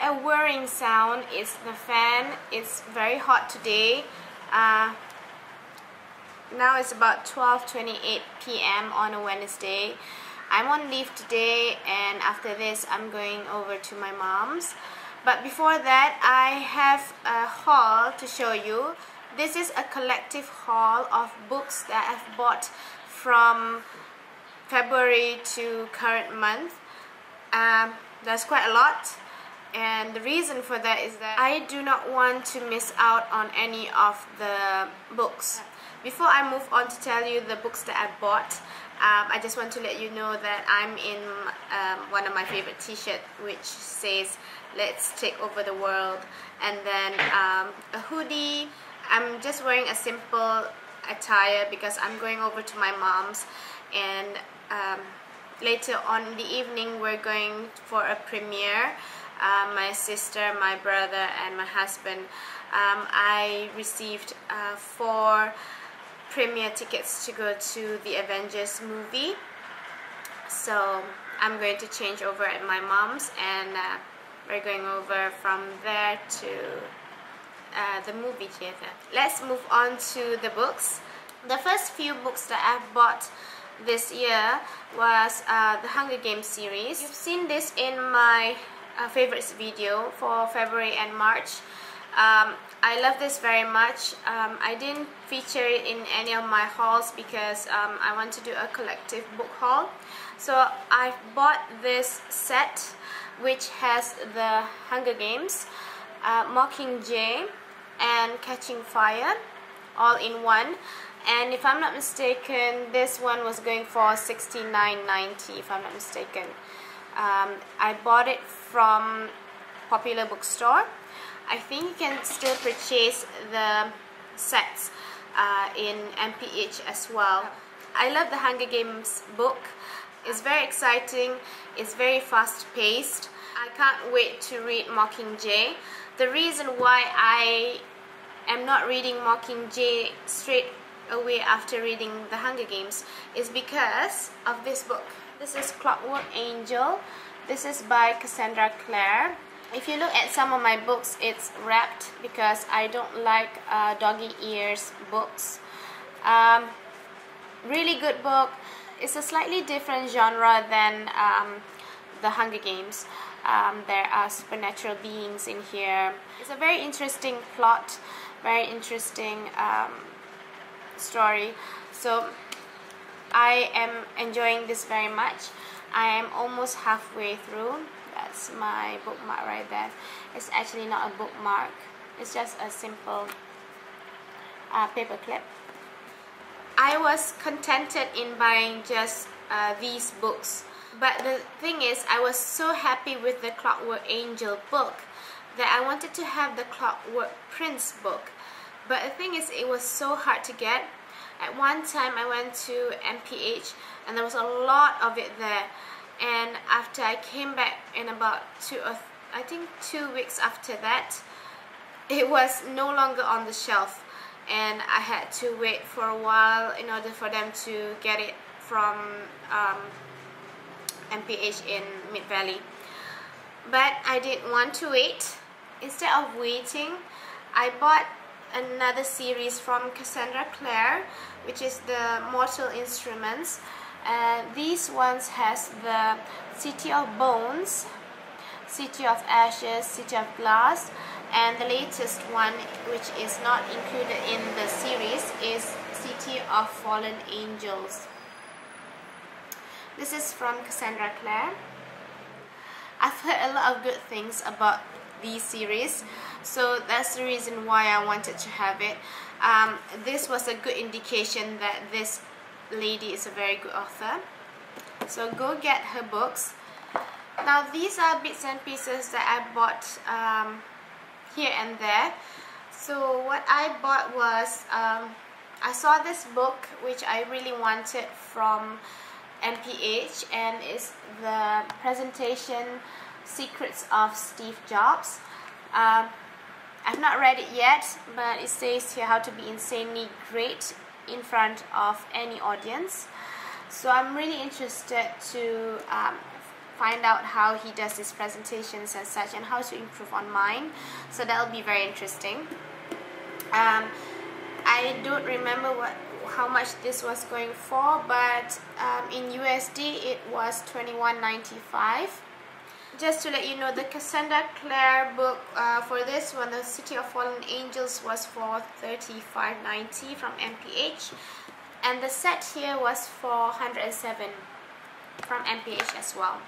a whirring sound, it's the fan. It's very hot today. Now it's about 12:28 p.m. on a Wednesday. I'm on leave today, and after this I'm going over to my mom's. But before that, I have a haul to show you. This is a collective haul of books that I've bought from February to current month. That's quite a lot, and the reason for that is that I do not want to miss out on any of the books. Before I move on to tell you the books that I bought, I just want to let you know that I'm in one of my favorite t-shirts, which says "Let's take over the world," and then a hoodie. I'm just wearing a simple attire because I'm going over to my mom's, and later on in the evening we're going for a premiere. My sister, my brother, and my husband. I received 4 premiere tickets to go to the Avengers movie, so I'm going to change over at my mom's, and we're going over from there to the movie theater. Let's move on to the books. The first few books that I've bought this year was the Hunger Games series. You've seen this in my favorites video for February and March. I love this very much. I didn't feature it in any of my hauls because I want to do a collective book haul. So I bought this set which has the Hunger Games, Mockingjay, and Catching Fire all in one. And if I'm not mistaken, this one was going for $69.90 if I'm not mistaken. I bought it from Popular Bookstore. I think you can still purchase the sets in MPH as well. I love the Hunger Games book. It's very exciting. It's very fast paced. I can't wait to read Mockingjay. The reason why I am not reading Mockingjay straight away after reading the Hunger Games is because of this book. This is Clockwork Angel. This is by Cassandra Clare. If you look at some of my books, it's wrapped because I don't like doggy ears books. Really good book. It's a slightly different genre than the Hunger Games. There are supernatural beings in here. It's a very interesting plot, very interesting story. So I am enjoying this very much. I am almost halfway through. That's my bookmark right there. It's actually not a bookmark. It's just a simple paper clip. I was contented in buying just these books. But the thing is, I was so happy with the Clockwork Angel book that I wanted to have the Clockwork Prince book. But the thing is, it was so hard to get. At one time I went to MPH and there was a lot of it there. And after I came back in about 2 weeks after that, it was no longer on the shelf, and I had to wait for a while in order for them to get it from MPH in Mid Valley. But I didn't want to wait. Instead of waiting, I bought another series from Cassandra Clare, which is the Mortal Instruments. These ones has the City of Bones, City of Ashes, City of Glass, and the latest one, which is not included in the series, is City of Fallen Angels. This is from Cassandra Clare. I've heard a lot of good things about these series, so that's the reason why I wanted to have it. This was a good indication that this lady is a very good author, so go get her books. Now these are bits and pieces that I bought here and there. So what I bought was I saw this book which I really wanted from MPH, and it's the presentation Secrets of Steve Jobs. I've not read it yet, but it says here how to be insanely great in front of any audience. So I'm really interested to find out how he does his presentations and such, and how to improve on mine. So that'll be very interesting. I don't remember how much this was going for, but in USD it was $21.95. Just to let you know, the Cassandra Clare book for this one, the City of Fallen Angels, was for $35.90 from MPH, and the set here was for $107 from MPH as well.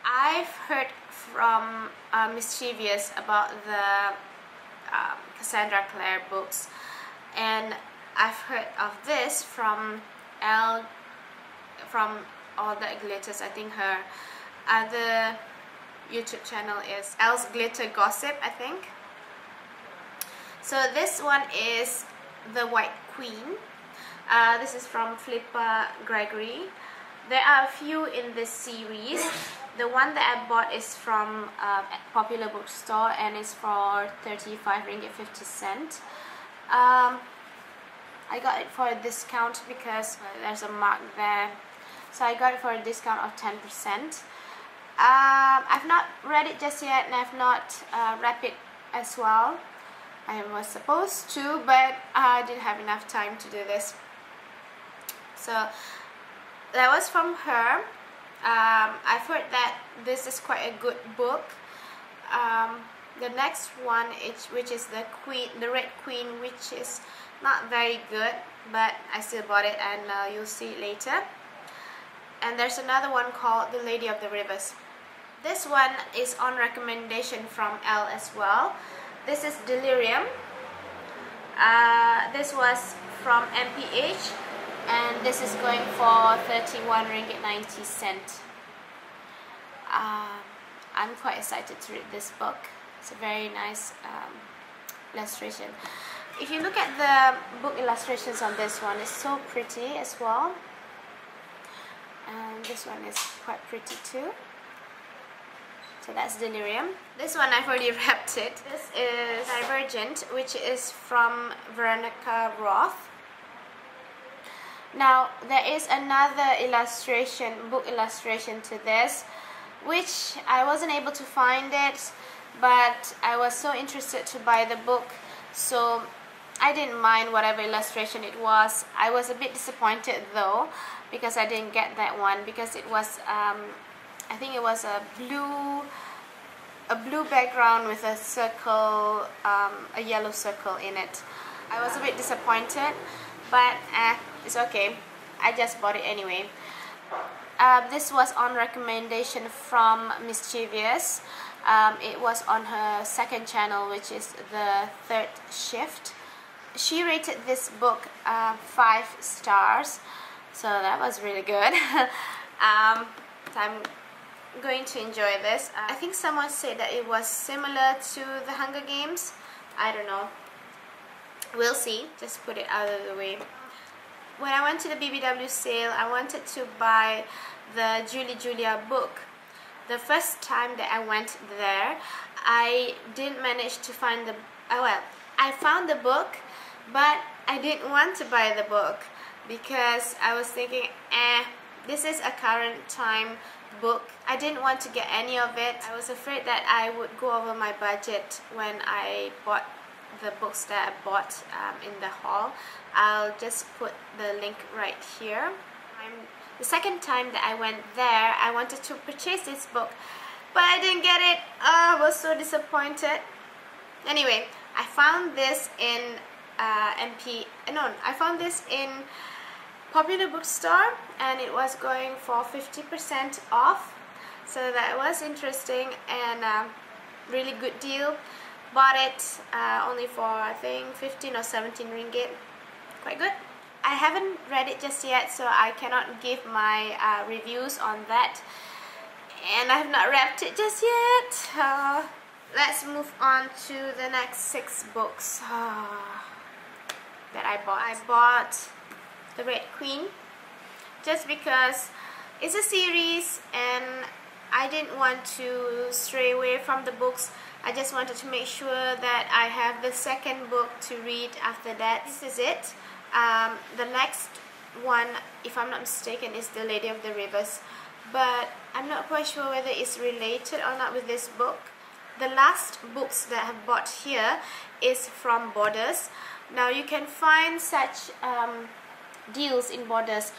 I've heard from Mischievous about the Cassandra Clare books, and I've heard of this from Elle, from All the Glitters. I think her other YouTube channel is Elle's Glitter Gossip, I think. So this one is The White Queen. This is from Flippa Gregory. There are a few in this series. The one that I bought is from a popular bookstore, and it's for 35 ringgit 50 cent. I got it for a discount because there's a mark there, so I got it for a discount of 10%. I've not read it just yet, and I've not wrapped it as well. I was supposed to, but I didn't have enough time to do this. So that was from her. I've heard that this is quite a good book. The next one, which is the Red Queen, which is not very good, but I still bought it, and you'll see it later. And there's another one called The Lady of the Rivers. This one is on recommendation from Elle as well. This is Delirium. This was from MPH, and this is going for 31 ringgit 90 cent. I'm quite excited to read this book. It's a very nice illustration. If you look at the book illustrations on this one, it's so pretty as well. And this one is quite pretty too. So that's Delirium. This one I've already wrapped it. This is Divergent, which is from Veronica Roth. Now there is another book illustration to this, which I wasn't able to find it, but I was so interested to buy the book, so I didn't mind whatever illustration it was. I was a bit disappointed though, because I didn't get that one, because it was I think it was a blue background with a circle, a yellow circle in it. I was a bit disappointed, but it's okay. I just bought it anyway. This was on recommendation from Mischievous. It was on her second channel, which is The Third Shift. She rated this book 5 stars, so that was really good. So I'm going to enjoy this. I think someone said that it was similar to The Hunger Games. I don't know. We'll see. Just put it out of the way. When I went to the BBW sale, I wanted to buy the Julia book. The first time that I went there, I didn't manage to find the... well, I found the book, but I didn't want to buy the book because I was thinking, this is a current time book. I didn't want to get any of it. I was afraid that I would go over my budget when I bought the books that I bought in the haul. I'll just put the link right here. The second time that I went there, I wanted to purchase this book, but I didn't get it. I was so disappointed. Anyway, I found this in I found this in Popular Bookstore, and it was going for 50% off, so that was interesting and really good deal. Bought it only for I think 15 or 17 ringgit. Quite good. I haven't read it just yet, so I cannot give my reviews on that, and I have not wrapped it just yet. Let's move on to the next 6 books that I bought. I bought The Red Queen just because it's a series and I didn't want to stray away from the books. I just wanted to make sure that I have the second book to read after that. This is it. The next one, if I'm not mistaken, is The Lady of the Rivers. but I'm not quite sure whether it's related or not with this book. The last books that I have bought here is from Borders. Now you can find such deals in Borders.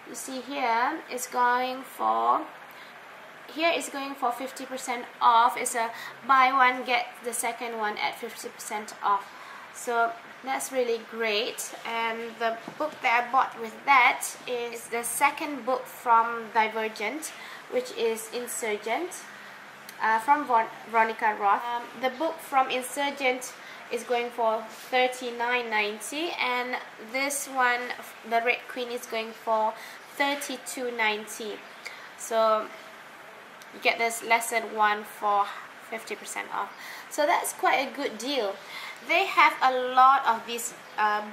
You see here it's going for 50% off. It's a buy one get the second one at 50% off. So that's really great. And the book that I bought with that is the second book from Divergent, which is Insurgent, from Veronica Roth. The book from Insurgent is going for $39.90, and this one, the Red Queen, is going for $32.90. So you get this lesson one for 50% off. So that's quite a good deal. They have a lot of these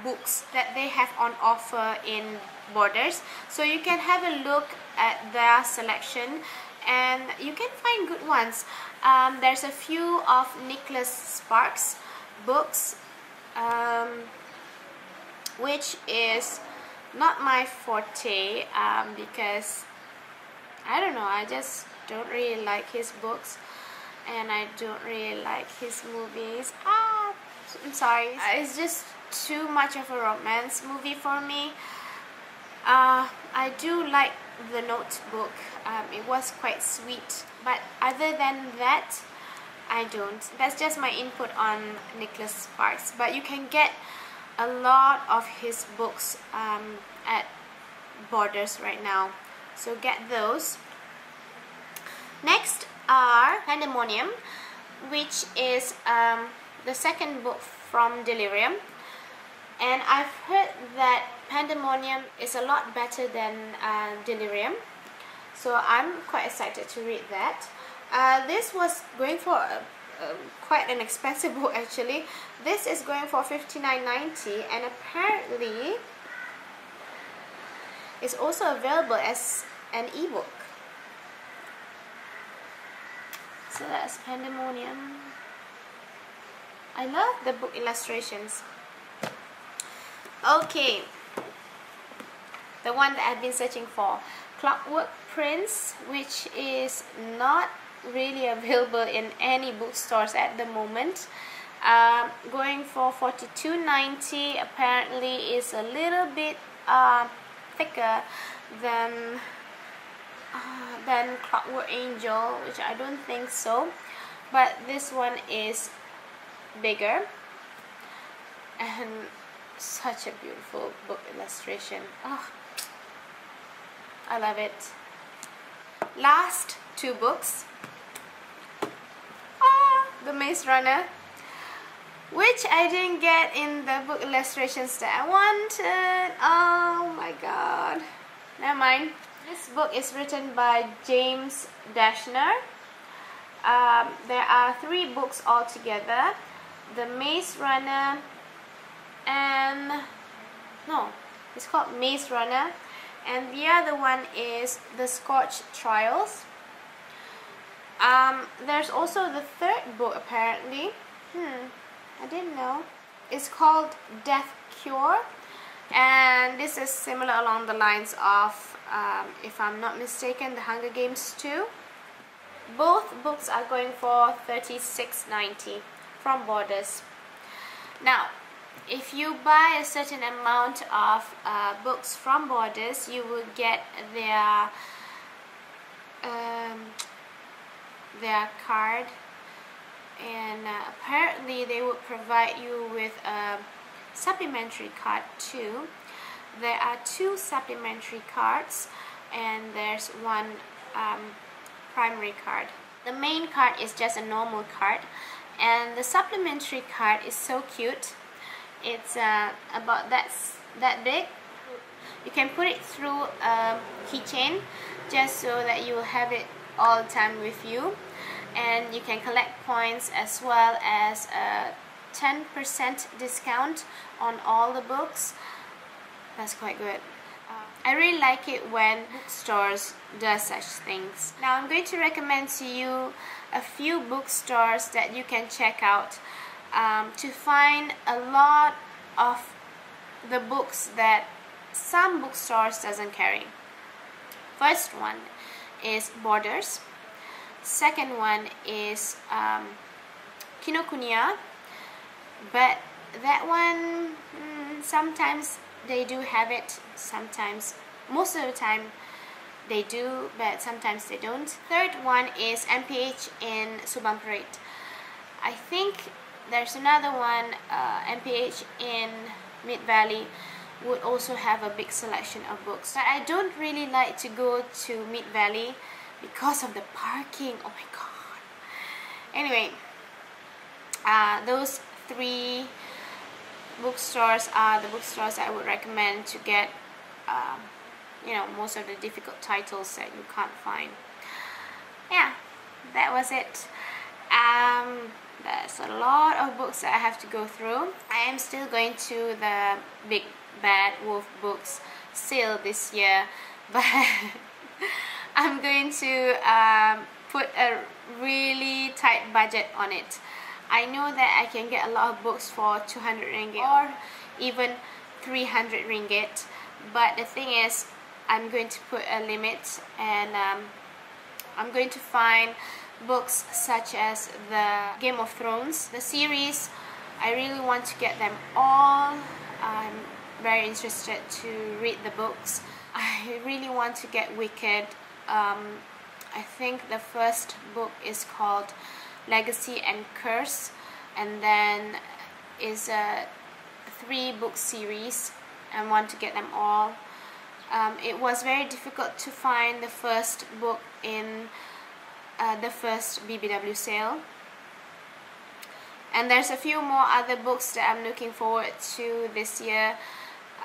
books that they have on offer in Borders, so you can have a look at their selection and you can find good ones. There's a few of Nicholas Sparks books, which is not my forte, because I don't know, I just don't really like his books and I don't really like his movies. I'm sorry, it's just too much of a romance movie for me. I do like The Notebook. It was quite sweet, but other than that, I don't. That's just my input on Nicholas Sparks. But you can get a lot of his books at Borders right now, so get those. Next are Pandemonium, which is the second book from Delirium, and I've heard that Pandemonium is a lot better than Delirium, so I'm quite excited to read that. This was going for quite an expensive book actually. This is going for $59.90, and apparently it's also available as an ebook. So that's Pandemonium. I love the book illustrations. Okay, the one that I've been searching for, Clockwork Prince, which is not really available in any bookstores at the moment. Going for $42.90. Apparently is a little bit thicker than Clockwork Angel, which I don't think so, but this one is bigger and such a beautiful book illustration. I love it. Last two books, The Maze Runner, which I didn't get in the book illustrations that I wanted. Oh my god, never mind. This book is written by James Dashner. There are 3 books altogether. The Maze Runner and... no, it's called Maze Runner. And the other one is the Scorch Trials. There's also the 3rd book apparently. I didn't know. It's called Death Cure. And this is similar along the lines of, if I'm not mistaken, The Hunger Games 2. Both books are going for $36.90 from Borders. Now, if you buy a certain amount of books from Borders, you will get their card, and apparently they would provide you with a supplementary card too. There are 2 supplementary cards, and there's 1 primary card. The main card is just a normal card, and the supplementary card is so cute. It's about that big. You can put it through a keychain just so that you will have it all the time with you, and you can collect points as well as a 10% discount on all the books. That's quite good. I really like it when bookstores do such things. Now I'm going to recommend to you a few bookstores that you can check out to find a lot of the books that some bookstores doesn't carry. First one is Borders. Second one is Kinokuniya, but that one sometimes they do have it, sometimes, most of the time they do, but sometimes they don't. Third one is MPH in Subang Parade. I think there's another one, MPH in Mid Valley would also have a big selection of books. But I don't really like to go to Mid Valley because of the parking. Oh my god. Anyway, those three bookstores are the bookstores I would recommend to get you know, most of the difficult titles that you can't find. Yeah, that was it. There's a lot of books that I have to go through. I am still going to the Big Bad Wolf Books sale this year, but I'm going to put a really tight budget on it. I know that I can get a lot of books for 200 ringgit or even 300 ringgit, but the thing is, I'm going to put a limit, and I'm going to find books such as the Game of Thrones, the series. I really want to get them all. I'm very interested to read the books. I really want to get Wicked. I think the first book is called Legacy and Curse, and then is a 3-book series. I want to get them all. It was very difficult to find the first book in the first BBW sale, and there's a few more other books that I'm looking forward to this year.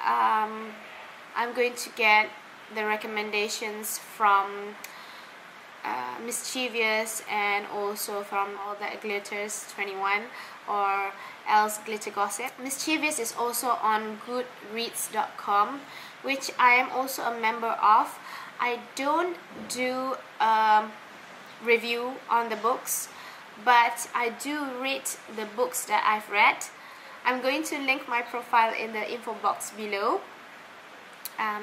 I'm going to get the recommendations from Mischievous, and also from All That Glitters 21 or else Glitter Gossip. Mischievous is also on goodreads.com, which I am also a member of. I don't do review on the books, but I do read the books that I've read. I'm going to link my profile in the info box below.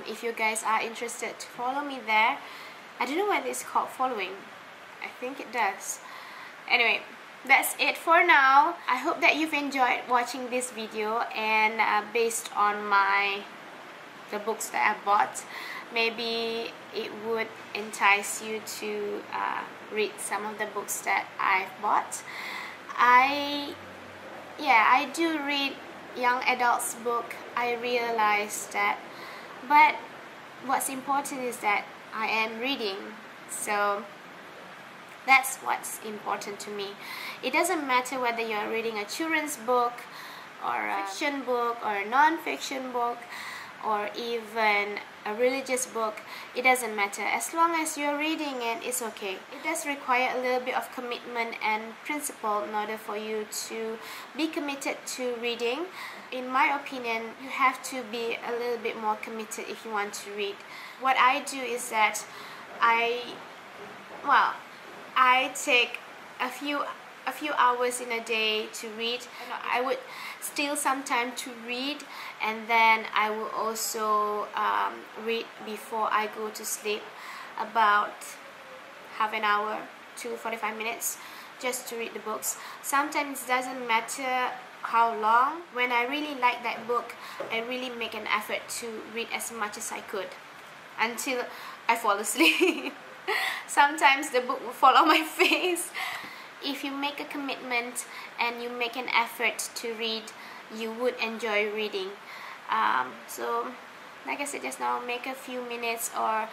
If you guys are interested to follow me there. I don't know whether it's called following. I think it does. Anyway, that's it for now. I hope that you've enjoyed watching this video, and based on the books that I bought, maybe it would entice you to read some of the books that I've bought. I do read young adults book. I realize that, but what's important is that I am reading, so that's what's important to me. It doesn't matter whether you're reading a children's book or a fiction book or a non-fiction book or even a religious book. It doesn't matter. As long as you're reading it, it's okay. It does require a little bit of commitment and principle in order for you to be committed to reading. In my opinion, you have to be a little bit more committed if you want to read. What I do is that I take a few hours in a day to read. I would steal some time to read, and then I will also read before I go to sleep, about half an hour to 45 minutes just to read the books. Sometimes it doesn't matter how long. When I really like that book, I really make an effort to read as much as I could until I fall asleep. Sometimes the book will fall on my face. If you make a commitment and you make an effort to read, you would enjoy reading. So like I said just now, make a few minutes or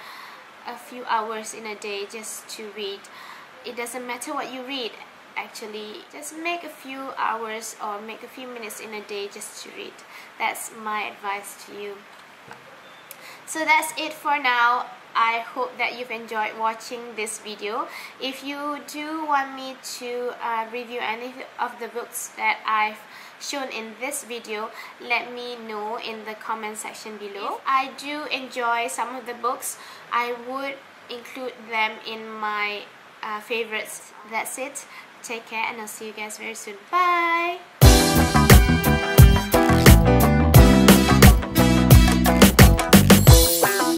a few hours in a day just to read. It doesn't matter what you read, actually. Just make a few hours or make a few minutes in a day just to read. That's my advice to you. So that's it for now. I hope that you've enjoyed watching this video. If you do want me to review any of the books that I've shown in this video, let me know in the comment section below. If I do enjoy some of the books, I would include them in my favorites. That's it. Take care, and I'll see you guys very soon. Bye!